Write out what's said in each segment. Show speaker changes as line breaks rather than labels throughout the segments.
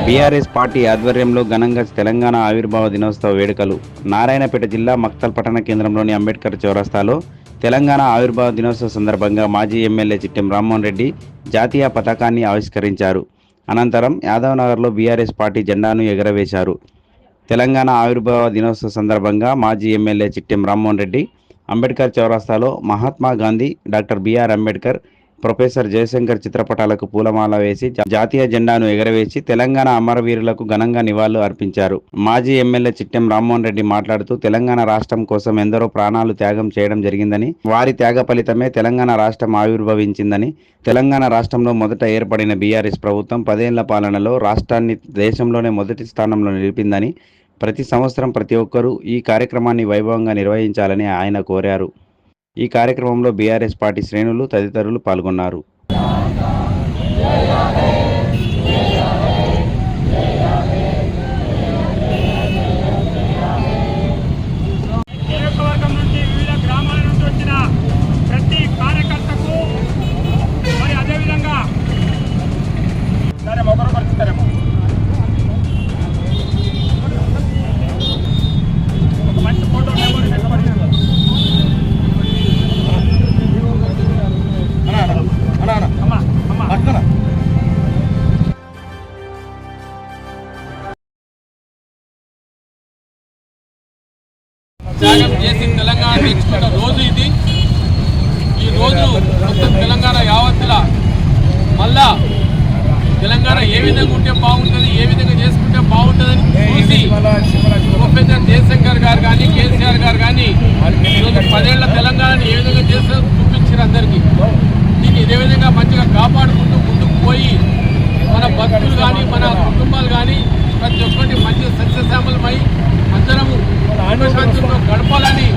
BRS party ఆధ్వర్యంలో ఘనంగా తెలంగాణ ఆవిర్భావ దినోత్సవ వేడుకలు. నారాయణపేట జిల్లా మక్తల్ పట్టణ కేంద్రంలోని అంబేద్కర్ చౌరస్తాలో తెలంగాణ ఆవిర్భావ దినోత్సవ సందర్భంగా మాజీ ఎమ్మెల్యే చిట్టెం రామ్మోహన్ రెడ్డి జాతీయ పతాకాన్ని ఆవిష్కరించారు. అనంతరం యాదవనగర్లో బీఆర్ఎస్ పార్టీ జెండాను ఎగరవేశారు. తెలంగాణ ఆవిర్భావ దినోత్సవ సందర్భంగా మాజీ ఎమ్మెల్యే చిట్టెం రామ్మోహన్ రెడ్డి అంబేద్కర్ చౌరస్తాలో Mahatma Gandhi, doctor BR Ambedkar, professor Jayashankar చిత్రపటాలకు పూలమాల వేసి జాతీయ జెండాను ఎగరవేసి తెలంగాణ అమరవీరులకు ఘనంగా నివాళులు అర్పించారు. మాజీ ఎమ్మెల్యే చిట్టెం రామ్మోహన్ రెడ్డి మాట్లాడుతూ తెలంగాణ రాష్ట్రం కోసం ఎందరో ప్రాణాలు త్యాగం చేయడం జరిగిందని, వారి త్యాగ ఫలితమే తెలంగాణ రాష్ట్రం ఆవిర్భవించిందని, తెలంగాణ రాష్ట్రంలో మొదట ఏర్పడిన బీఆర్ఎస్ ప్రభుత్వం 10 ఏళ్ల పాలనలో రాష్ట్రాన్ని దేశంలోనే మొదటి స్థానంలో నిలిపిందని, ప్రతి సంవత్సరం ప్రతి ఒక్కరూ ఈ కార్యక్రమాన్ని వైభవంగా నిర్వహించాలని ఆయన కోరారు. ఈ కార్యక్రమంలో బీఆర్ఎస్ పార్టీ శ్రేణులు తదితరులు పాల్గొన్నారు.
నియోజకవర్గం నుంచి వివిధ గ్రామాల నుంచి వచ్చిన ప్రతి కార్యకర్తకు మరి అదేవిధంగా ఒకరు పరిస్థితారేమో ఒక మంచి ఫోటో
త్యాగం చేసి తెలంగాణ తెచ్చుకున్న రోజు ఇది. ఈ రోజు మొత్తం తెలంగాణ యావత్తుల మళ్ళా తెలంగాణ ఏ విధంగా ఉంటే బాగుంటుంది, ఏ విధంగా చేసుకుంటే బాగుంటుందని చూసి ప్రొఫెసర్ జయశంకర్ గారు కానీ, కేసీఆర్ గారు కానీ ఈరోజు 10 ఏళ్ల తెలంగాణని ఏ విధంగా చేస్తారో చూపించారు అందరికీ. దీన్ని ఇదే విధంగా మంచిగా కాపాడుకుంటూ ముందుకు పోయి మన భక్తులు కానీ, మన కుటుంబాలు కానీ ప్రతి ఒక్కటి మంచిగా సస్యశ్యామలమై అందరము ఆత్మశాంతితో గడపాలని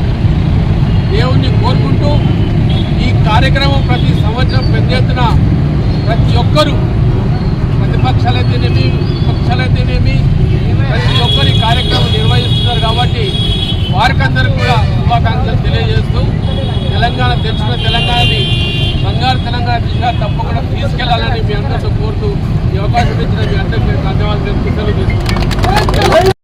దేవుణ్ణి కోరుకుంటూ ఈ కార్యక్రమం ప్రతి సంవత్సరం పెద్ద ఎత్తున ప్రతి ఒక్కరూ ప్రతిపక్షాలైతేనేమి, విపక్షాలైతేనేమి ప్రతి ఒక్కరి కార్యక్రమం నిర్వహిస్తున్నారు. కాబట్టి వారికందరూ కూడా శుభాకాంక్షలు తెలియజేస్తూ తెలంగాణ తెచ్చుకున్న తెలంగాణని బంగారు తెలంగాణ దిశగా తప్పకుండా తీసుకెళ్లాలని మీ అందరితో కోరుతూ ఈ అవకాశం ఇచ్చిన మీ అందరికీ ధన్యవాదాలు తెలుపుతూ